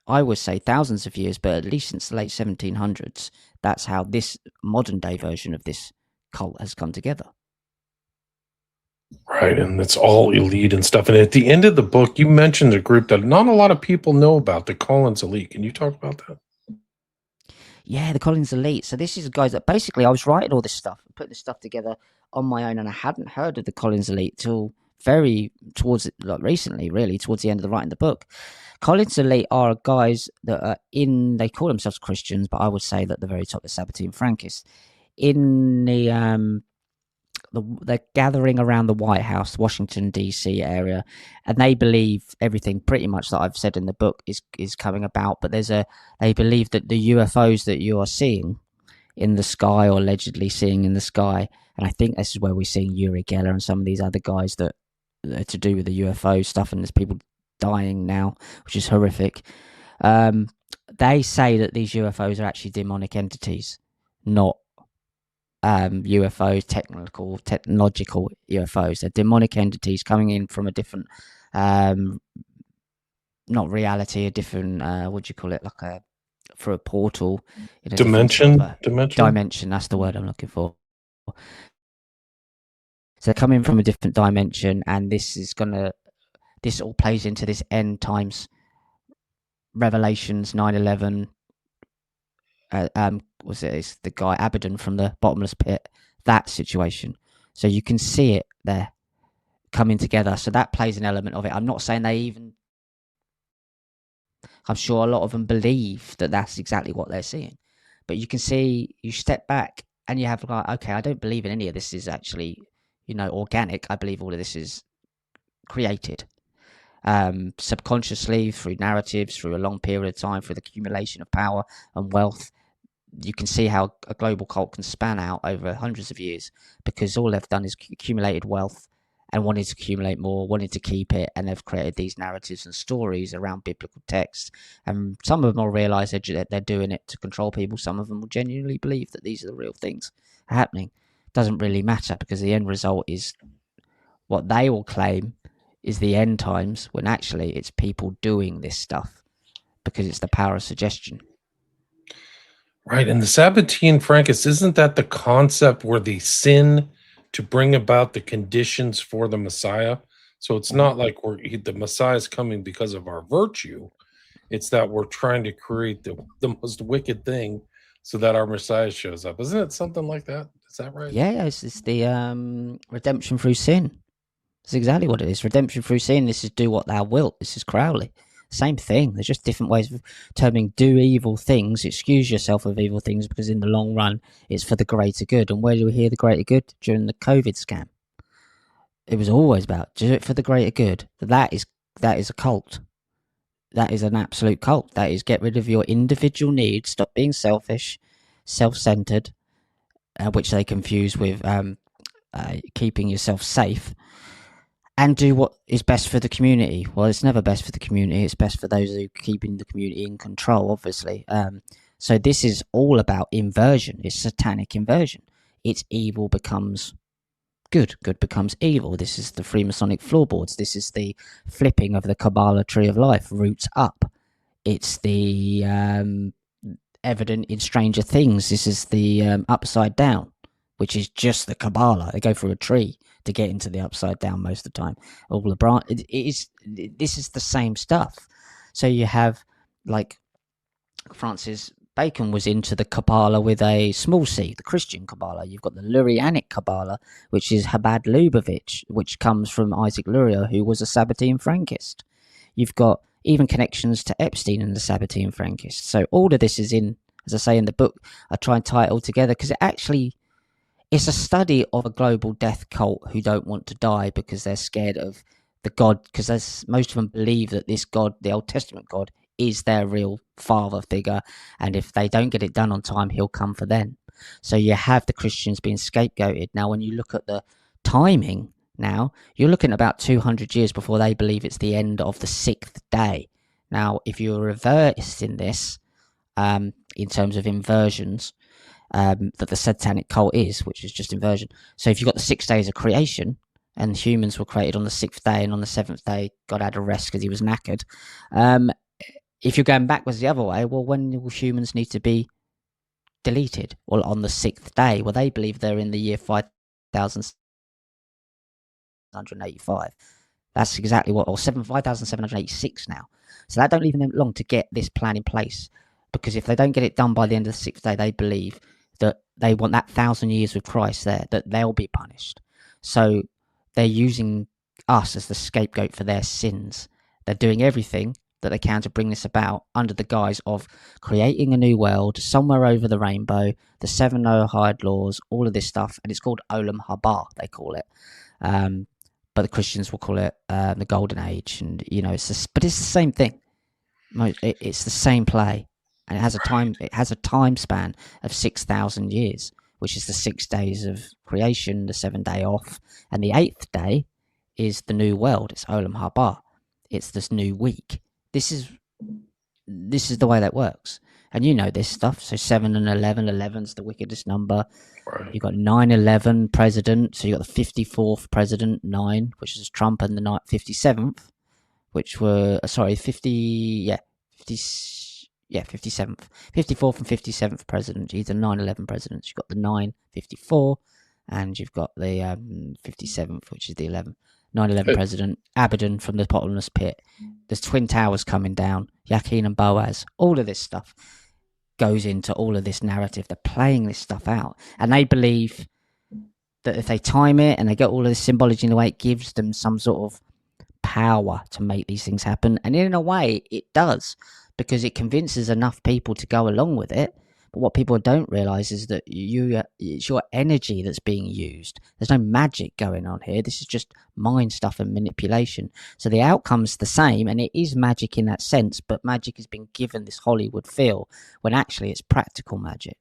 I would say, thousands of years, but at least since the late 1700s, that's how this modern day version of this cult has come together. Right, and it's all elite and stuff. And at the end of the book, you mentioned a group that not a lot of people know about, the Collins Elite. Can you talk about that? Yeah, the Collins Elite. So this is guys that basically I was writing all this stuff, putting this stuff together on my own, and I hadn't heard of the Collins Elite till very towards like recently, really towards the end of the writing the book. Collins Elite are guys that are in. They call themselves Christians, but I would say that the very top, the Sabbatean Frankists, in they're gathering around the White House, Washington D.C. area, and they believe everything pretty much that I've said in the book is coming about. But they believe that the UFOs that you are seeing in the sky, or allegedly seeing in the sky, and I think this is where we're seeing Uri Geller and some of these other guys that are to do with the UFO stuff, and there's people dying now, which is horrific. They say that these UFOs are actually demonic entities, not UFOs, technological UFOs. They're demonic entities coming in from a different, not reality, a different, what do you call it, like through a portal. In a Dimension? Dimension, that's the word I'm looking for. So they're coming from a different dimension, and this all plays into this end times Revelations 9/11. It's the guy Abaddon from the bottomless pit, that situation. So you can see it there coming together. So that plays an element of it. I'm not saying I'm sure a lot of them believe that that's exactly what they're seeing, but you can see, you step back and you have like, okay, I don't believe in any of this is actually, organic. I believe all of this is created subconsciously through narratives, through a long period of time, through the accumulation of power and wealth. You can see how a global cult can span out over hundreds of years, because all they've done is accumulated wealth and wanted to accumulate more, wanted to keep it, and they've created these narratives and stories around biblical texts. And some of them will realize that they're doing it to control people. Some of them will genuinely believe that these are the real things happening. It doesn't really matter, because the end result is what they will claim is the end times, when actually it's people doing this stuff because it's the power of suggestion. Right, and the Sabbatean Frankists, isn't that the concept where they sin to bring about the conditions for the Messiah? So it's not like the Messiah is coming because of our virtue. It's that we're trying to create the most wicked thing so that our Messiah shows up. Isn't it something like that? Is that right? Yeah, it's the redemption through sin. That's exactly what it is. Redemption through sin. This is do what thou wilt. This is Crowley. Same thing. There's just different ways of terming do evil things, excuse yourself of evil things, because in the long run, it's for the greater good. And where do we hear the greater good? During the COVID scam. It was always about do it for the greater good. That is a cult. That is an absolute cult. That is get rid of your individual needs, stop being selfish, self-centered, which they confuse with keeping yourself safe, and do what is best for the community. Well, it's never best for the community. It's best for those who are keeping the community in control, obviously. So this is all about inversion. It's satanic inversion. It's evil becomes good. Good becomes evil. This is the Freemasonic floorboards. This is the flipping of the Kabbalah tree of life, roots up. It's the evident in Stranger Things. This is the upside down, which is just the Kabbalah. They go through a tree to get into the upside down most of the time. All the this is the same stuff. So you have, like, Francis Bacon was into the Kabbalah with a small c, the Christian Kabbalah. You've got the Lurianic Kabbalah, which is Chabad Lubavitch, which comes from Isaac Luria, who was a Sabbatean Frankist. You've got even connections to Epstein and the Sabbatean Frankists. So all of this is in, as I say in the book, I try and tie it all together, because it's a study of a global death cult who don't want to die because they're scared of the God, because most of them believe that this God, the Old Testament God, is their real father figure, and if they don't get it done on time, he'll come for them. So you have the Christians being scapegoated. Now, when you look at the timing now, you're looking at about 200 years before they believe it's the end of the sixth day. Now, if you're reversing this in terms of inversions, that the satanic cult is, which is just inversion. So if you've got the 6 days of creation, and humans were created on the sixth day, and on the seventh day, God had a rest because he was knackered. If you're going backwards the other way, well, when will humans need to be deleted? Well, on the sixth day. Well, they believe they're in the year 5,785. That's exactly what, or 5,786 now. So that don't leave them long to get this plan in place. Because if they don't get it done by the end of the sixth day, they believe that they want that 1,000 years with Christ there, that they'll be punished. So they're using us as the scapegoat for their sins. They're doing everything that they can to bring this about under the guise of creating a new world somewhere over the rainbow, the 7 Noahide laws, all of this stuff. And it's called Olam Haba, they call it. But the Christians will call it the Golden Age. And, you know, but it's the same thing. It's the same play. And it has a time span of 6,000 years, which is the 6 days of creation, the 7-day off, and the 8th day is the new world. It's Olam Haba. It's this new week. This is the way that works, and you know this stuff. So 7 and 11. 11's the wickedest number. Right. You got 9/11 president. So you got the 54th president, 9, which is Trump, and the 57th, which were 57th, 54th and 57th president. These are 9/11 presidents. You've got the 954, and you've got the 57th, which is the 11th. 9/11 president, Abaddon from the bottomless pit. There's Twin Towers coming down, Yakin and Boaz. All of this stuff goes into all of this narrative. They're playing this stuff out, and they believe that if they time it and they get all of this symbology in the way, it gives them some sort of power to make these things happen. And in a way, it does, because it convinces enough people to go along with it. But what people don't realize is that it's your energy that's being used. There's no magic going on here. This is just mind stuff and manipulation. So the outcome's the same, and it is magic in that sense, but magic has been given this Hollywood feel when actually it's practical magic.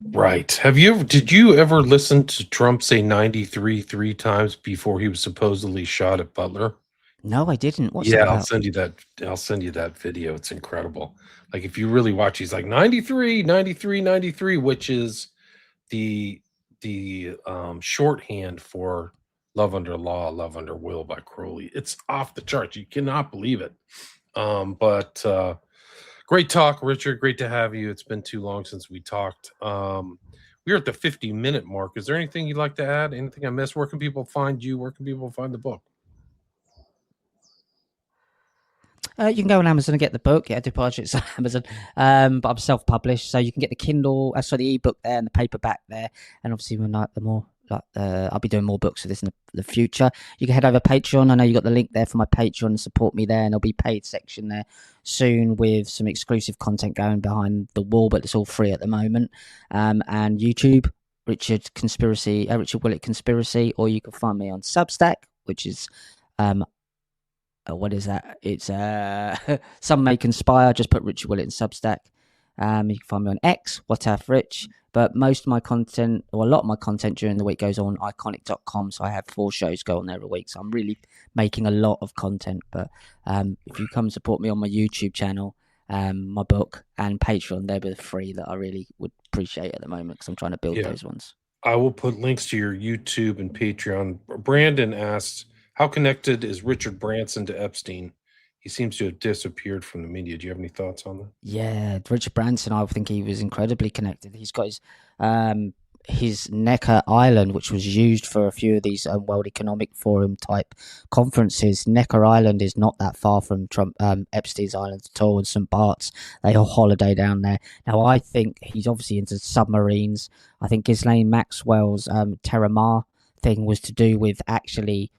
Right. Did you ever listen to Trump say 93 3 times before he was supposedly shot at Butler? No, I didn't. What's that about? I'll send you that video. It's incredible. Like, if you really watch, he's like 93, 93, 93, which is the shorthand for Love Under Law, Love Under Will by Crowley. It's off the charts. You cannot believe it. But great talk, Richard. Great to have you. It's been too long since we talked. We're at the 50-minute mark. Is there anything you'd like to add? Anything I missed? Where can people find you? Where can people find the book? You can go on Amazon and get the book. Yeah, I do purchase on Amazon. But I'm self-published, so you can get the Kindle, the ebook there and the paperback there. And obviously, I'll be doing more books of this in the future. You can head over Patreon. I know you got the link there for my Patreon and support me there. And there'll be paid section there soon with some exclusive content going behind the wall, but it's all free at the moment. And YouTube, Richard Willett Conspiracy, or you can find me on Substack, which is what is that? It's Some May Conspire. Just put Richard Willett in Substack. You can find me on X, Rich. But most of my content, or a lot of my content during the week, goes on iconic.com. So I have 4 shows go on there a week. So I'm really making a lot of content. But if you come support me on my YouTube channel, my book, and Patreon, they're the 3 that I really would appreciate at the moment, because I'm trying to build those ones. I will put links to your YouTube and Patreon. Brandon asked, how connected is Richard Branson to Epstein? He seems to have disappeared from the media. Do you have any thoughts on that? Yeah, Richard Branson, I think he was incredibly connected. He's got his Necker Island, which was used for a few of these World Economic Forum type conferences. Necker Island is not that far from Epstein's Island at all, and St. Bart's. They all holiday down there. Now, I think he's obviously into submarines. I think Ghislaine Maxwell's Terramar thing was to do with actually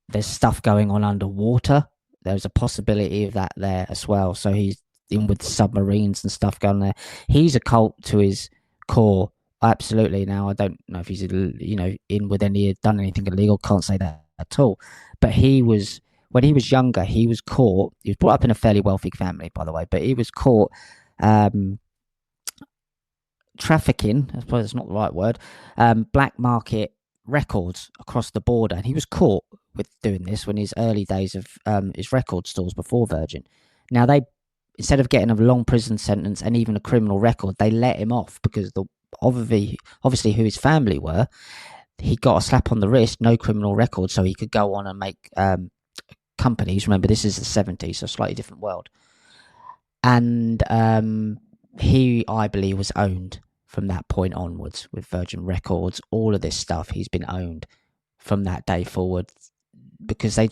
there's stuff going on underwater. There's a possibility of that there as well. So he's in with submarines and stuff going there. He's occult to his core, absolutely. Now, I don't know if he's in with done anything illegal. Can't say that at all. But when he was younger, he was caught. He was brought up in a fairly wealthy family, by the way. But he was caught trafficking, I suppose it's not the right word, black market records across the border. And he was caught with doing this when his early days of his record stores before Virgin. Now, they, instead of getting a long prison sentence and even a criminal record, they let him off because obviously who his family were, he got a slap on the wrist, no criminal record, so he could go on and make companies. Remember, this is the 70s, so a slightly different world. And he, I believe, was owned from that point onwards with Virgin Records. All of this stuff, he's been owned from that day forward because they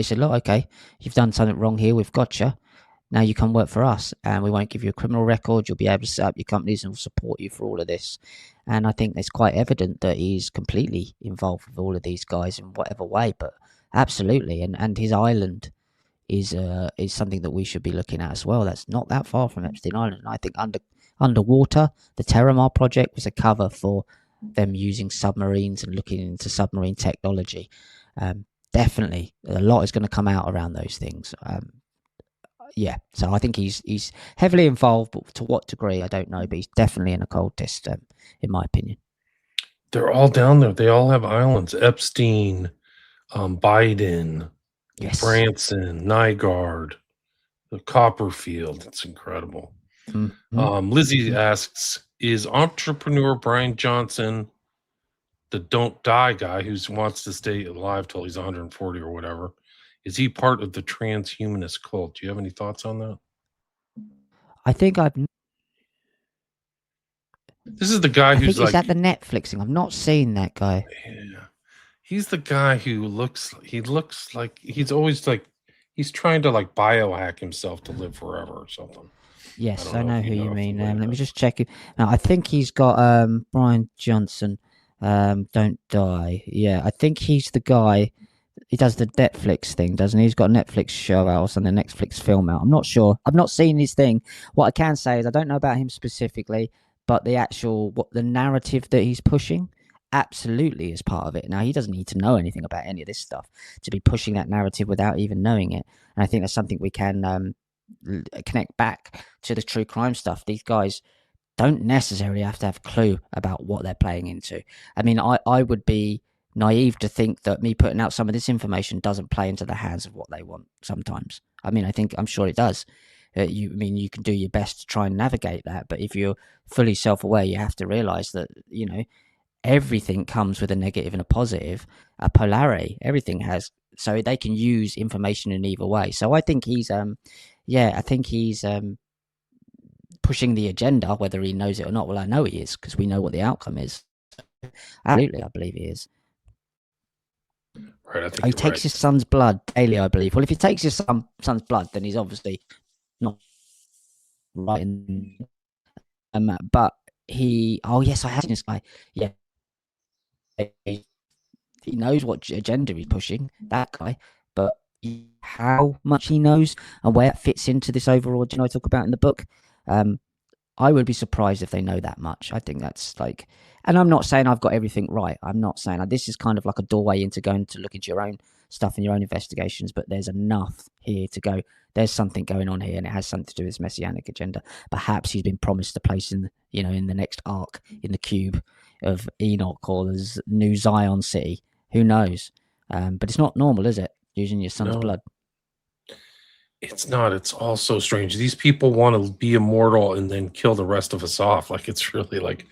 said, look, okay, you've done something wrong here, we've got you. Now you come work for us and we won't give you a criminal record. You'll be able to set up your companies and we'll support you for all of this. And I think it's quite evident that he's completely involved with all of these guys in whatever way, but absolutely. And his island is something that we should be looking at as well. That's not that far from Epstein Island. And I think underwater, the Terramar project was a cover for them using submarines and looking into submarine technology. Definitely, a lot is going to come out around those things. Yeah, so I think he's heavily involved, but to what degree, I don't know. But he's definitely an occultist, in my opinion. They're all down there. They all have islands. Epstein, Biden, Yes. Branson, Nygaard, the Copperfield. It's incredible. Lizzie asks, is entrepreneur Brian Johnson the don't die guy who wants to stay alive till he's 140 or whatever? Is he part of the transhumanist cult? Do you have any thoughts on that? I think This is the guy who's is that the Netflixing? I've not seen that guy. Yeah. He's the guy who looks like he's always like he's trying to like biohack himself to live forever or something. Yes, I know who you mean. Let me just check it. Now, I think he's got Brian Johnson, Don't Die. Yeah, I think he's the guy. He does the Netflix thing, doesn't he? He's got a Netflix show out or something, a Netflix film out. I'm not sure. I've not seen his thing. What I can say is I don't know about him specifically, but the narrative that he's pushing absolutely is part of it. Now, he doesn't need to know anything about any of this stuff to be pushing that narrative without even knowing it. And I think that's something we can connect back to the true crime stuff. These guys don't necessarily have to have a clue about what they're playing into. I mean, I would be naive to think that me putting out some of this information doesn't play into the hands of what they want sometimes. I mean, I'm sure it does. You can do your best to try and navigate that, but if you're fully self-aware, you have to realize that, everything comes with a negative and a positive, a polarity. Everything has, so they can use information in either way. So I think he's, pushing the agenda, whether he knows it or not. Well, I know he is because we know what the outcome is. Absolutely, I believe he is. Right, I think he takes his son's blood daily, I believe. Well, if he takes his son's blood, then he's obviously not right. But yes, I have seen this guy. Yeah, he knows what agenda he's pushing, that guy. But how much he knows and where it fits into this overall agenda I talk about in the book, I would be surprised if they know that much. I think that's like, and I'm not saying I've got everything right. I'm not saying this is kind of like a doorway into going to look into your own stuff and your own investigations, but there's enough here to go. There's something going on here, and it has something to do with this messianic agenda. Perhaps he's been promised a place in the next arc in the cube of Enoch or the new Zion city. Who knows? But it's not normal, is it? Using your son's blood. It's not. It's all so strange. These people want to be immortal and then kill the rest of us off. Like it's really like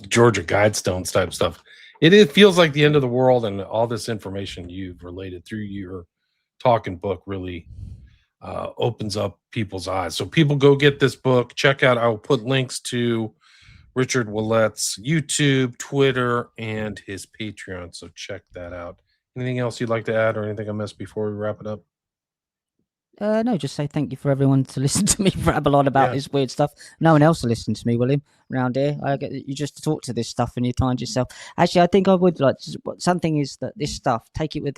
Georgia Guidestones type stuff. It feels like the end of the world, and all this information you've related through your talking book really opens up people's eyes. So people go get this book. Check out. I will put links to Richard Willett's YouTube, Twitter, and his Patreon. So check that out. Anything else you'd like to add, or anything I missed before we wrap it up? No, just say thank you for everyone to listen to me ramble on about this weird stuff. No one else will listen to me, William, around here. You just talk to this stuff and you find yourself. Actually, I think I would like something is that this stuff, take it with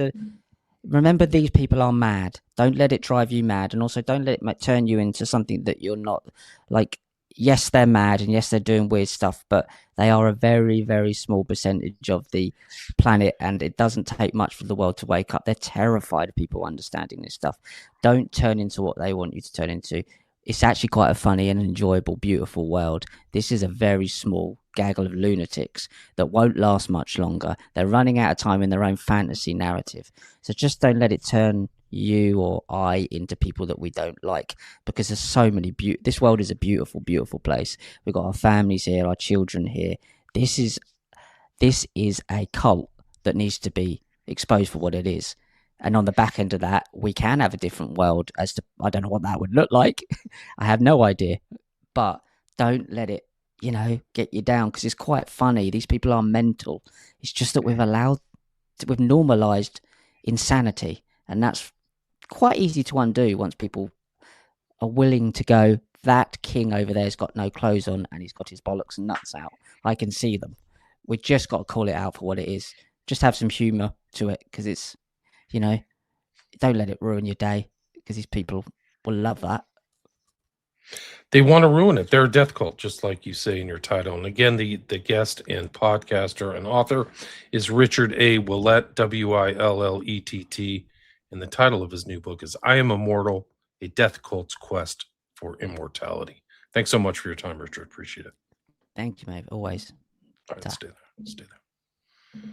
remember these people are mad. Don't let it drive you mad. And also don't let it turn you into something that you're not. Like, yes, they're mad and yes, they're doing weird stuff, but they are a very, very small percentage of the planet, and it doesn't take much for the world to wake up. They're terrified of people understanding this stuff. Don't turn into what they want you to turn into. it's actually quite a funny and enjoyable, beautiful world. This is a very small gaggle of lunatics that won't last much longer. They're running out of time in their own fantasy narrative. So just don't let it turn you or I into people that we don't like, because there's so many this world is a beautiful, beautiful place. We've got our families here, our children here. This is a cult that needs to be exposed for what it is. And on the back end of that, we can have a different world as to, I don't know what that would look like. I have no idea. But don't let it, get you down, because it's quite funny. These people are mental. It's just that we've normalized insanity. And that's quite easy to undo once people are willing to go, that king over there's got no clothes on and he's got his bollocks and nuts out. I can see them. We just got to call it out for what it is. Just have some humor to it, because it's, don't let it ruin your day, because these people will love that. They want to ruin it. They're a death cult, just like you say in your title. And again, the guest and podcaster and author is Richard A. Willett, Willett. And the title of his new book is I Am Immortal, A Death Cult's Quest for Immortality. Thanks so much for your time, Richard. Appreciate it. Thank you, mate. Always. All right, stay there.